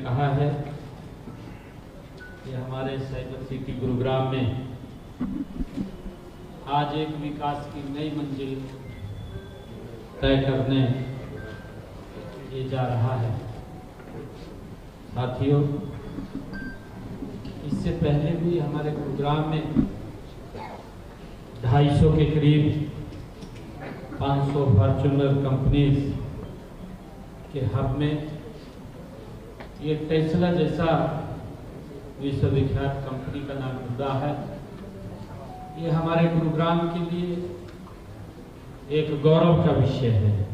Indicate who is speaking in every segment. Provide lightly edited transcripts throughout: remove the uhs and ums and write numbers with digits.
Speaker 1: कहा है कि हमारे साइबर सिटी गुरुग्राम में आज एक विकास की नई मंजिल तय करने ये जा रहा है। साथियों, इससे पहले भी हमारे गुरुग्राम में 250 के करीब 500 फॉर्च्यूनर कंपनीज के हब में ये टेस्ला जैसा विश्वविख्यात कंपनी का नाम जुड़ा है। ये हमारे गुरुग्राम के लिए एक गौरव का विषय है।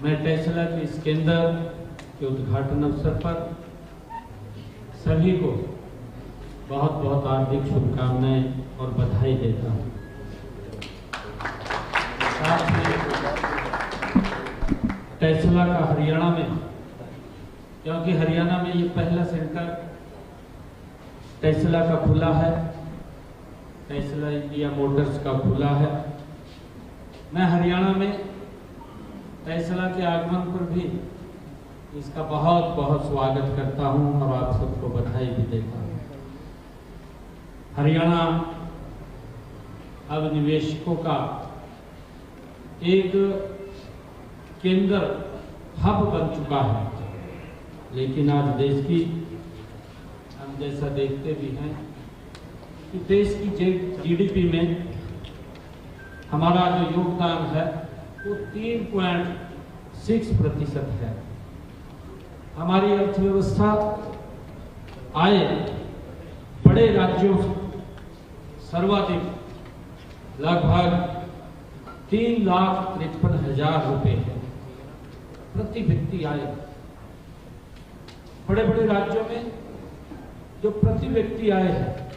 Speaker 1: मैं टेस्ला के इस केंद्र के उद्घाटन अवसर पर सभी को बहुत बहुत हार्दिक शुभकामनाएं और बधाई देता हूँ। साथ ही टेस्ला का हरियाणा में, क्योंकि हरियाणा में ये पहला सेंटर टेस्ला का खुला है, टेस्ला इंडिया मोटर्स का खुला है। मैं हरियाणा में टेस्ला के आगमन पर भी इसका बहुत बहुत स्वागत करता हूं और आप सबको बधाई भी देता हूं। हरियाणा अब निवेशकों का एक केंद्र हब बन चुका है, लेकिन आज देश की हम जैसा देखते भी हैं कि देश की जीडीपी में हमारा जो योगदान है वो 3.6% है। हमारी अर्थव्यवस्था आय बड़े राज्यों से सर्वाधिक लगभग 3,53,000 रुपए है प्रति व्यक्ति आय। बड़े बड़े राज्यों में जो प्रति व्यक्ति आय है,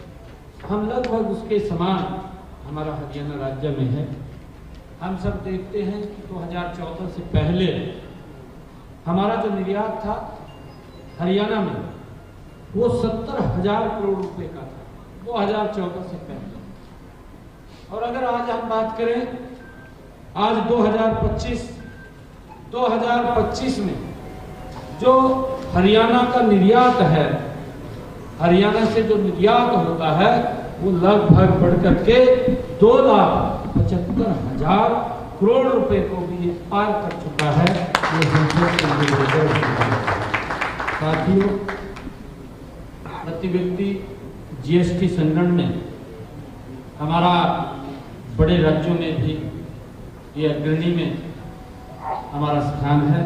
Speaker 1: हम लगभग उसके समान हमारा हरियाणा राज्य में है। हम सब देखते हैं कि 2014 से पहले हमारा जो निर्यात था हरियाणा में वो 70,000 करोड़ रुपए का था 2014 से पहले। और अगर आज हम बात करें, आज 2025 में जो हरियाणा का निर्यात है, हरियाणा से जो निर्यात होता है वो लगभग बढ़कर के 2,75,000 करोड़ रुपए को भी पार कर चुका है। साथियों, प्रति व्यक्ति जीएसटी संग्रहण में हमारा बड़े राज्यों में भी ये अग्रणी में हमारा स्थान है।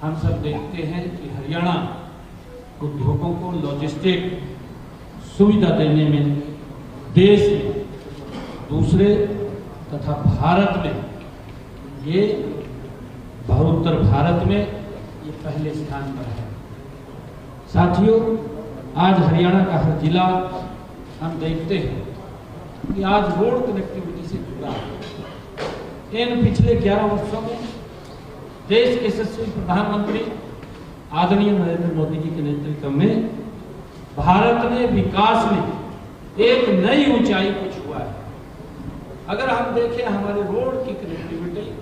Speaker 1: हम सब देखते हैं कि हरियाणा उद्योगों को लॉजिस्टिक सुविधा देने में देश में दूसरे तथा भारत में, ये उत्तर भारत में ये पहले स्थान पर है। साथियों, आज हरियाणा का हर जिला हम देखते हैं कि आज रोड कनेक्टिविटी से जुड़ा है। इन पिछले 11 वर्षों में देश के यशस्वी प्रधानमंत्री आदरणीय नरेंद्र मोदी जी के नेतृत्व में भारत ने विकास में एक नई ऊंचाई को छुआ है। अगर हम देखें हमारे रोड की कनेक्टिविटी,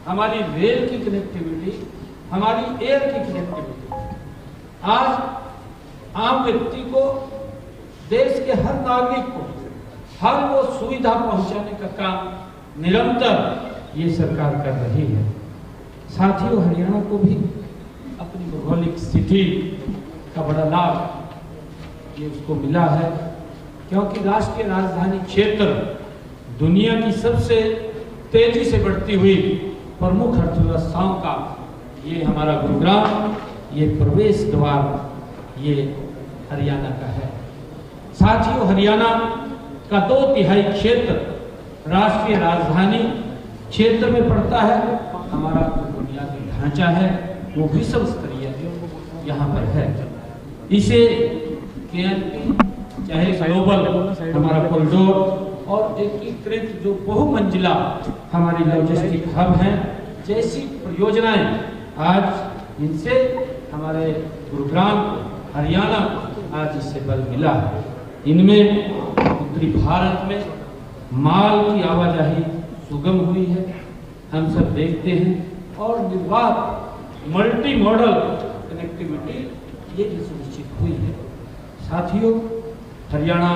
Speaker 1: हमारी रेल की कनेक्टिविटी, हमारी एयर की कनेक्टिविटी, आज आम व्यक्ति को, देश के हर नागरिक को हर वो सुविधा पहुंचाने का काम निरंतर ये सरकार कर रही है। साथियों, हरियाणा को भी अपनी भौगोलिक स्थिति का बड़ा लाभ ये उसको मिला है, क्योंकि राष्ट्रीय राजधानी क्षेत्र दुनिया की सबसे तेजी से बढ़ती हुई प्रमुख अर्थव्यवस्थाओं का ये हमारा गुरुग्राम, ये प्रवेश द्वार ये हरियाणा का है। साथियों, हरियाणा का 2/3 क्षेत्र राष्ट्रीय राजधानी क्षेत्र में पड़ता है। हमारा जो बुनियादी ढांचा है वो विश्व स्तरीय यहाँ पर है। इसे केएनपी चाहे ग्लोबल हमारा कॉरिडोर और एकीकृत जो बहुमंजिला हमारी लॉजिस्टिक हब हैं जैसी परियोजनाएं, आज इनसे हमारे गुरुग्राम को, हरियाणा को आज इससे बल मिला है। इनमें उत्तरी भारत में माल की आवाजाही सुगम हुई है, हम सब देखते हैं, और निर्बाध मल्टी मॉडल कनेक्टिविटी गारंटी ये भी सुनिश्चित हुई है। साथियों, हरियाणा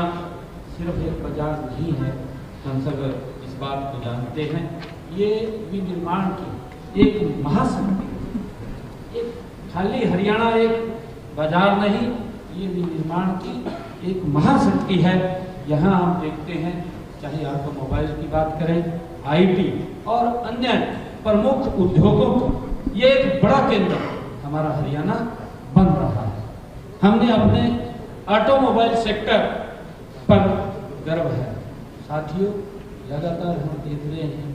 Speaker 1: सिर्फ एक बाजार नहीं है, हम सब इस बात को जानते हैं। ये विनिर्माण की एक महाशक्ति है। एक खाली हरियाणा एक बाजार नहीं, ये विनिर्माण की एक महाशक्ति है। यहाँ हम देखते हैं, चाहे ऑटोमोबाइल की बात करें, आईटी और अन्य प्रमुख उद्योगों को ये एक बड़ा केंद्र हमारा हरियाणा बन रहा है। हमने अपने ऑटोमोबाइल सेक्टर पर गर्व है। साथियों, लगातार हम देख रहे हैं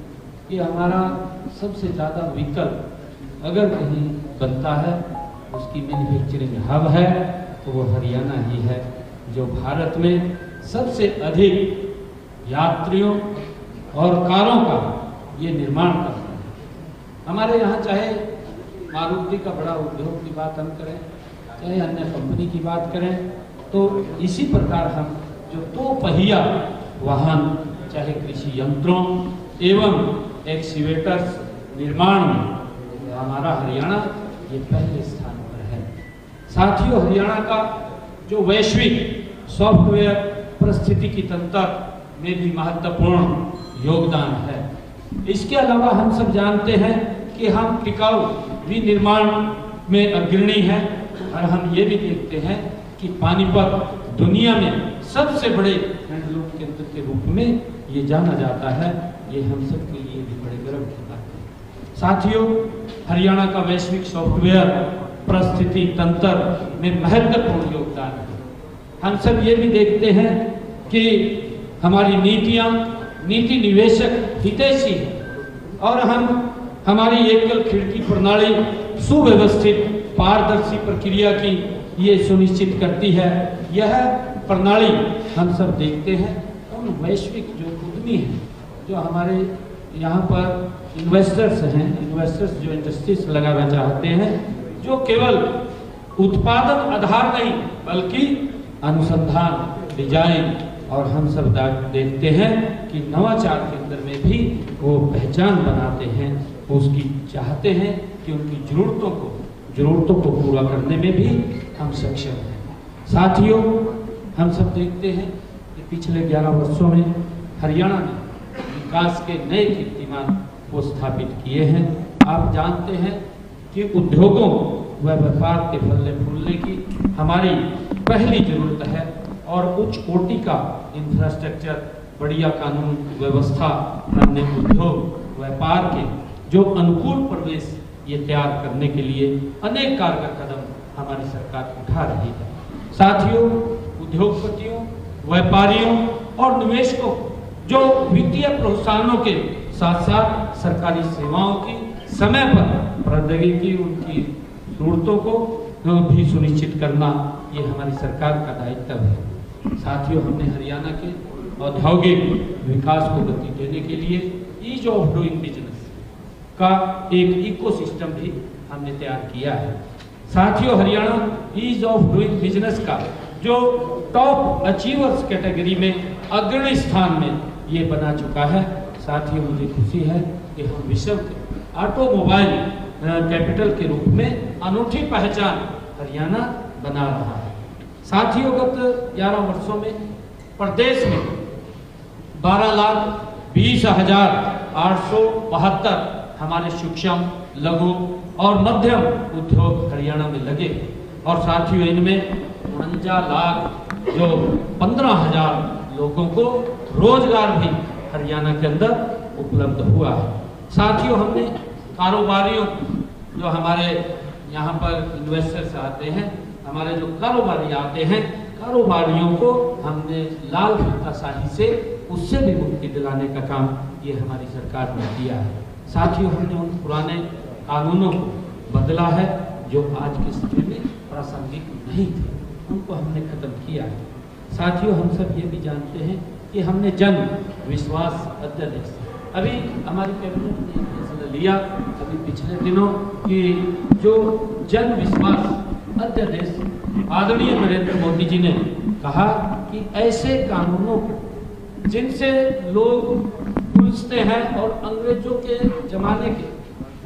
Speaker 1: कि हमारा सबसे ज़्यादा विकल्प अगर कहीं बनता है, उसकी मैन्युफैक्चरिंग हब है तो वो हरियाणा ही है, जो भारत में सबसे अधिक यात्रियों और कारों का ये निर्माण करता है। हमारे यहाँ चाहे मारुति का बड़ा उद्योग की बात हम करें, चाहे अन्य कंपनी की बात करें, तो इसी प्रकार हम जो दो पहिया वाहन, चाहे कृषि यंत्रों एवं एक्सीवेटर्स निर्माण में हमारा हरियाणा ये पहले स्थान पर है। साथियों, हरियाणा का जो वैश्विक सॉफ्टवेयर परिस्थितिकी तंत्र में भी महत्वपूर्ण योगदान है। इसके अलावा हम सब जानते हैं कि हम टिकाऊ विनिर्माण में अग्रणी हैं, और हम ये भी देखते हैं कि पानीपत दुनिया में सबसे बड़े हैंडलूम केंद्र के रूप में ये जाना जाता है। ये हम सब के लिए भी बड़े गर्व की बात है। साथियों, हरियाणा का वैश्विक सॉफ्टवेयर परिस्थिति तंत्र में महत्वपूर्ण योगदान है। हम सब ये भी देखते हैं कि हमारी नीतियाँ नीति निवेशक हितैषी है, और हमारी एकल खिड़की प्रणाली सुव्यवस्थित पारदर्शी प्रक्रिया की ये सुनिश्चित करती है। यह प्रणाली हम सब देखते हैं उन वैश्विक जो उद्यमी हैं, जो हमारे यहाँ पर इन्वेस्टर्स हैं, इन्वेस्टर्स जो इंडस्ट्रीज लगाना चाहते हैं, जो केवल उत्पादन आधार नहीं बल्कि अनुसंधान, डिजाइन, और हम सब देखते हैं कि नवाचार के अंदर में भी वो पहचान बनाते हैं, उसकी चाहते हैं कि उनकी ज़रूरतों को पूरा करने में भी हम सक्षम हैं। साथियों, हम सब देखते हैं कि पिछले 11 वर्षों में हरियाणा ने विकास के नए कीर्तिमान को स्थापित किए हैं। आप जानते हैं कि उद्योगों व व्यापार के फलने फूलने की हमारी पहली जरूरत है, और उच्च कोटि का इंफ्रास्ट्रक्चर, बढ़िया कानून व्यवस्था, अन्य उद्योग व्यापार के जो अनुकूल परिवेश ये तैयार करने के लिए अनेक कारगर कदम हमारी सरकार उठा रही है। साथियों, उद्योगपतियों, व्यापारियों और निवेशकों को जो वित्तीय प्रोत्साहनों के साथ साथ सरकारी सेवाओं की समय पर प्रौद्योगिकी, उनकी जरूरतों को भी सुनिश्चित करना ये हमारी सरकार का दायित्व है। साथियों, हमने हरियाणा के औद्योगिक विकास को गति देने के लिए ईज ऑफ डूइंग बिजनेस का एक इकोसिस्टम भी हमने तैयार किया है। साथियों, Haryana ease of doing business का जो टॉप अचीवर्स कैटेगरी में अग्रणी स्थान में ये बना चुका है। साथियों, मुझे खुशी है कि हम विश्व के ऑटोमोबाइल कैपिटल के रूप में अनूठी पहचान हरियाणा बना रहा है। साथियों, गत 11 वर्षों में प्रदेश में 12,20,872 हमारे सूक्ष्म, लघु और मध्यम उद्योग हरियाणा में लगे, और साथियों इनमें 49 लाख जो 15,000 लोगों को रोजगार भी हरियाणा के अंदर उपलब्ध हुआ है। साथियों, हमने कारोबारियों जो हमारे यहाँ पर इन्वेस्टर्स आते हैं, हमारे जो कारोबारी आते हैं, कारोबारियों को हमने लाल फीताशाही से उससे भी मुक्ति दिलाने का काम ये हमारी सरकार ने किया है। साथियों, हमने उन पुराने कानूनों को बदला है जो आज की स्थिति में प्रासंगिक नहीं थे, उनको हमने खत्म किया है। साथियों, हम सब ये भी जानते हैं कि हमने जन विश्वास अध्यादेश, अभी हमारी कैबिनेट ने फैसला लिया अभी पिछले दिनों कि जो जन विश्वास अध्यादेश आदरणीय नरेंद्र मोदी जी ने कहा कि ऐसे कानूनों को जिनसे लोग उलझते हैं और अंग्रेजों के जमाने के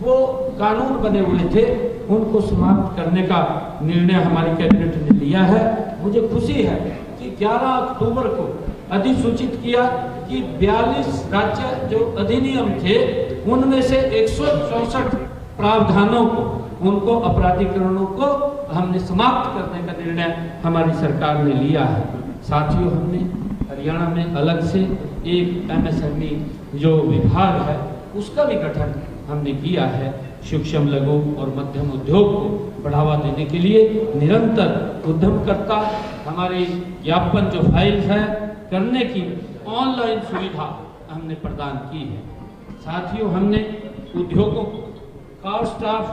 Speaker 1: वो कानून बने हुए थे उनको समाप्त करने का निर्णय हमारी कैबिनेट ने लिया है। मुझे खुशी है कि 11 अक्टूबर को अधिसूचित किया कि 42 राज्य जो अधिनियम थे उनमें से 164 प्रावधानों को, उनको अपराधीकरणों को हमने समाप्त करने का निर्णय हमारी सरकार ने लिया है। साथियों, हमने हरियाणा में अलग से एक MSME जो विभाग है उसका भी गठन हमने किया है। सूक्ष्म लघु और मध्यम उद्योग को बढ़ावा देने के लिए निरंतर उद्यम करता हमारी ज्ञापन जो फाइल है करने की ऑनलाइन सुविधा हमने प्रदान की है। साथियों, हमने उद्योगों को कॉस्ट ऑफ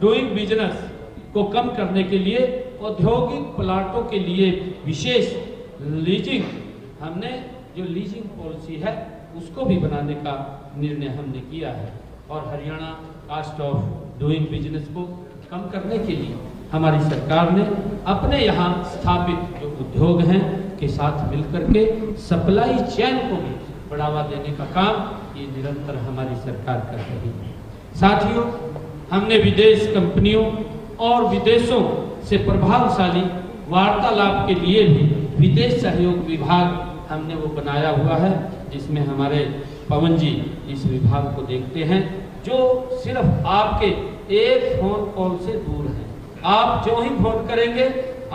Speaker 1: डूइंग बिजनेस को कम करने के लिए औद्योगिक प्लांटों के लिए विशेष लीजिंग, हमने जो लीजिंग पॉलिसी है उसको भी बनाने का निर्णय हमने किया है। और Haryana cost of doing business को कम करने के लिए हमारी सरकार ने अपने यहाँ स्थापित जो उद्योग हैं के साथ मिलकर के सप्लाई चेन को भी बढ़ावा देने का काम ये निरंतर हमारी सरकार कर रही है। साथियों, हमने विदेश कंपनियों और विदेशों से प्रभावशाली वार्तालाप के लिए भी विदेश सहयोग विभाग हमने वो बनाया हुआ है, जिसमें हमारे पवन जी इस विभाग को देखते हैं, जो सिर्फ आपके एक फोन कॉल से दूर है। आप जो ही फोन करेंगे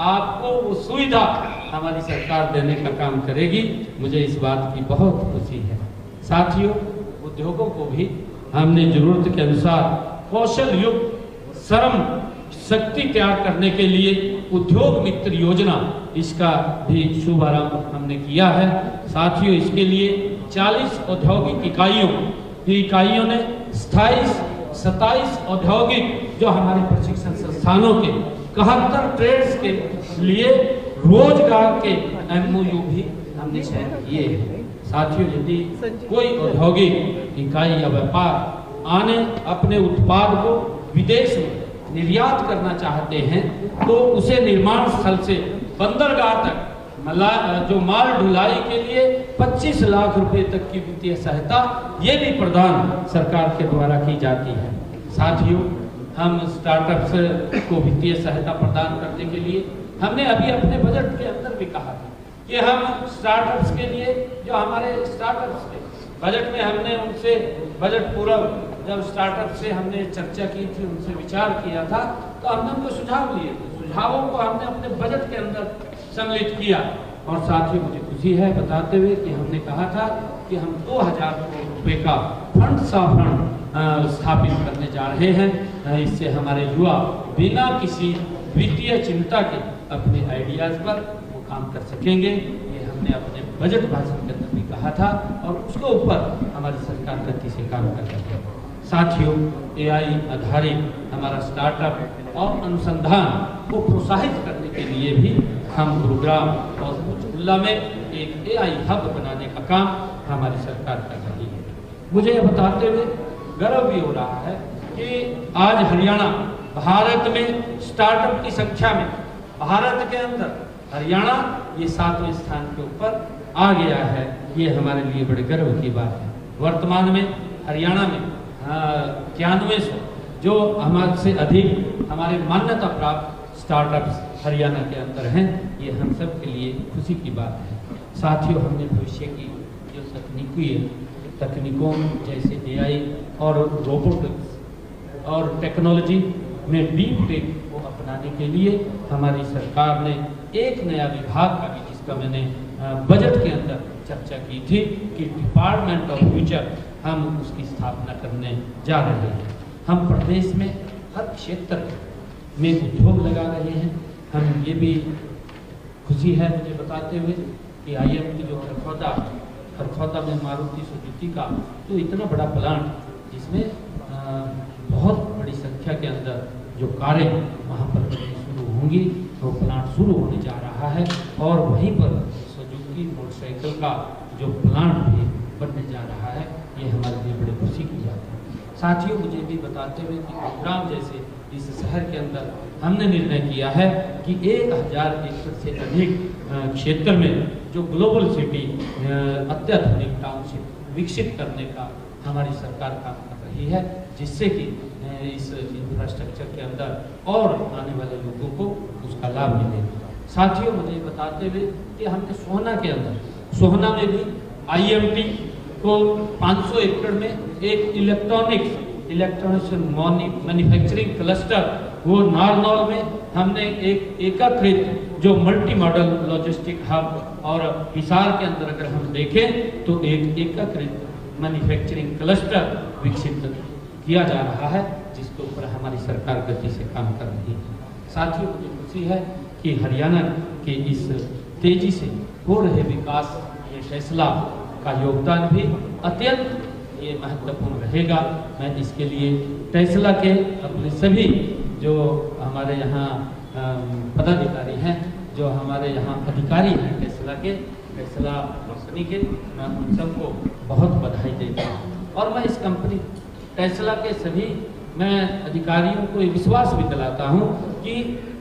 Speaker 1: आपको वो सुविधा हमारी सरकार देने का काम करेगी। मुझे इस बात की बहुत खुशी है। साथियों, उद्योगों को भी हमने जरूरत के अनुसार कौशल युक्त श्रम शक्ति तैयार करने के लिए उद्योग मित्र योजना, इसका भी शुभारंभ हमने किया है। साथियों, इसके लिए 40 औद्योगिक इकाइयों ने 27 औद्योगिक जो हमारे प्रशिक्षण संस्थानों के 71 ट्रेड्स के लिए रोजगार के MOU भी हमने साइन किए हैं। साथियों, यदि कोई औद्योगिक इकाई या व्यापार आने अपने उत्पाद को विदेश में निर्यात करना चाहते हैं तो उसे निर्माण स्थल से बंदरगाह तक जो माल ढुलाई के लिए 25 लाख रुपए तक की वित्तीय सहायता ये भी प्रदान सरकार के द्वारा की जाती है। साथियों, हम स्टार्टअप्स को वित्तीय सहायता प्रदान करने के लिए हमने अभी अपने बजट के अंदर भी कहा था कि हम स्टार्टअप्स के लिए जो हमारे स्टार्टअप्स थे बजट में हमने उनसे बजट पूर्व जब स्टार्टअप से हमने चर्चा की थी, उनसे विचार किया था, तो हमने उनको सुझाव लिए थे। सुझावों को हमने अपने बजट के अंदर सम्मिलित किया। और साथ ही मुझे खुशी है बताते हुए कि हमने कहा था कि हम 2000 करोड़ रुपए का फंड स्थापित करने जा रहे हैं। इससे हमारे युवा बिना किसी वित्तीय चिंता के अपने आइडियाज पर वो काम कर सकेंगे। ये हमने अपने बजट भाषण के अंदर भी कहा था और उसके ऊपर हमारी सरकार गति से काम कर रही है। साथियों, AI आधारित हमारा स्टार्टअप और अनुसंधान को प्रोत्साहित करने के लिए भी हम गुरुग्राम और पंचकुला में एक AI हब बनाने का काम हमारी सरकार कर रही है। मुझे यह बताते हुए गर्व भी हो रहा है कि आज हरियाणा भारत में स्टार्टअप की संख्या में भारत के अंदर हरियाणा ये 7वें स्थान के ऊपर आ गया है। ये हमारे लिए बड़े गर्व की बात है। वर्तमान में हरियाणा में 9100 जो हमारे से अधिक हमारे मान्यता प्राप्त स्टार्टअप्स हरियाणा के अंदर हैं। ये हम सब के लिए खुशी की बात है। साथियों, हमने भविष्य की जो तकनीकों जैसे AI और रोबोटिक्स और टेक्नोलॉजी में डीप टेक को अपनाने के लिए हमारी सरकार ने एक नया विभाग का भी, जिसका मैंने बजट के अंदर चर्चा की थी कि डिपार्टमेंट ऑफ फ्यूचर, हम उसकी स्थापना करने जा रहे हैं। हम प्रदेश में हर क्षेत्र में उद्योग लगा रहे हैं। हम ये भी खुशी है मुझे बताते हुए कि IMT जो खरखौदा में मारुति सुजुकी का तो इतना बड़ा प्लांट, जिसमें बहुत बड़ी संख्या के अंदर जो कारें वहाँ पर शुरू होंगी, तो प्लांट शुरू होने जा रहा है। और वहीं पर सुजुकी मोटरसाइकिल का जो प्लांट भी बनने जा रहा है, ये हमारे लिए बड़ी खुशी की बात है। साथियों, मुझे भी बताते हुए कि गुरुग्राम जैसे इस शहर के अंदर हमने निर्णय किया है कि 1000 एकड़ से अधिक क्षेत्र में जो ग्लोबल सिटी अत्याधुनिक टाउनशिप विकसित करने का हमारी सरकार काम कर रही है। जिससे कि इस इंफ्रास्ट्रक्चर के अंदर और आने वाले लोगों को उसका लाभ मिले। साथियों, मुझे बताते हुए कि हमने सोहना के अंदर, सोहना में भी IMT को 500 एकड़ में एक इलेक्ट्रॉनिक्स मैन्युफैक्चरिंग क्लस्टर, वो नारनौल में हमने एक एकीकृत जो मल्टी मॉडल लॉजिस्टिक हब, और हिसार के अंदर अगर हम देखें तो एक एकीकृत मैन्युफैक्चरिंग क्लस्टर विकसित किया जा रहा है, जिसके ऊपर हमारी सरकार गति से काम कर रही है। साथियों, मुझे खुशी है कि हरियाणा के इस तेजी से हो रहे विकास में टेस्ला का योगदान भी अत्यंत ये महत्वपूर्ण रहेगा। मैं इसके लिए टेस्ला के अपने सभी जो हमारे यहाँ पदाधिकारी हैं, जो हमारे यहाँ अधिकारी हैं टेस्ला कंपनी के, मैं उन सबको बहुत बधाई देता हूँ। और मैं इस कंपनी टेस्ला के सभी मैं अधिकारियों को विश्वास भी दिलाता हूँ कि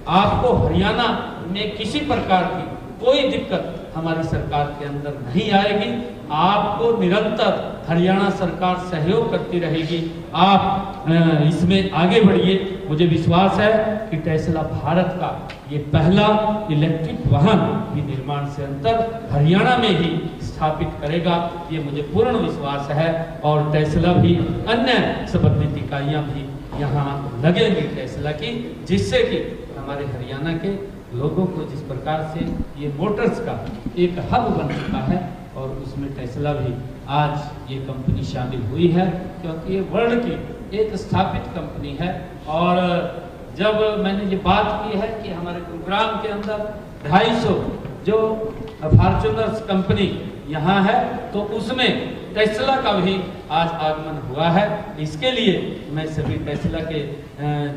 Speaker 1: आपको हरियाणा में किसी प्रकार की कोई दिक्कत हमारी सरकार के अंदर नहीं आएगी। आपको निरंतर हरियाणा सरकार सहयोग करती रहेगी। आप इसमें आगे बढ़िए। मुझे विश्वास है कि टेस्ला भारत का ये पहला इलेक्ट्रिक वाहन भी निर्माण सेंटर हरियाणा में ही स्थापित करेगा, ये मुझे पूर्ण विश्वास है। और टेस्ला भी अन्य संबंधित इकाइयाँ भी यहाँ लगेंगी टेस्ला की, जिससे कि हमारे हरियाणा के लोगों को जिस प्रकार से ये मोटर्स का एक हब बन चुका है, और उसमें टेस्ला भी आज ये कंपनी शामिल हुई है, क्योंकि ये वर्ल्ड की एक स्थापित कंपनी है। और जब मैंने ये बात की है कि हमारे गुरुग्राम के अंदर 250 जो फॉर्च्यूनर्स कंपनी यहाँ है, तो उसमें टेस्ला का भी आज आगमन हुआ है। इसके लिए मैं सभी टेस्ला के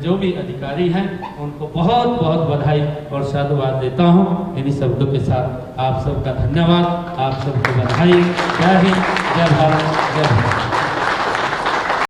Speaker 1: जो भी अधिकारी हैं उनको बहुत बहुत बधाई और साधुवाद देता हूं। इन्हीं शब्दों के साथ आप सबका धन्यवाद, आप सबको बधाई। जय हिंद, जय भारत, जय भारत।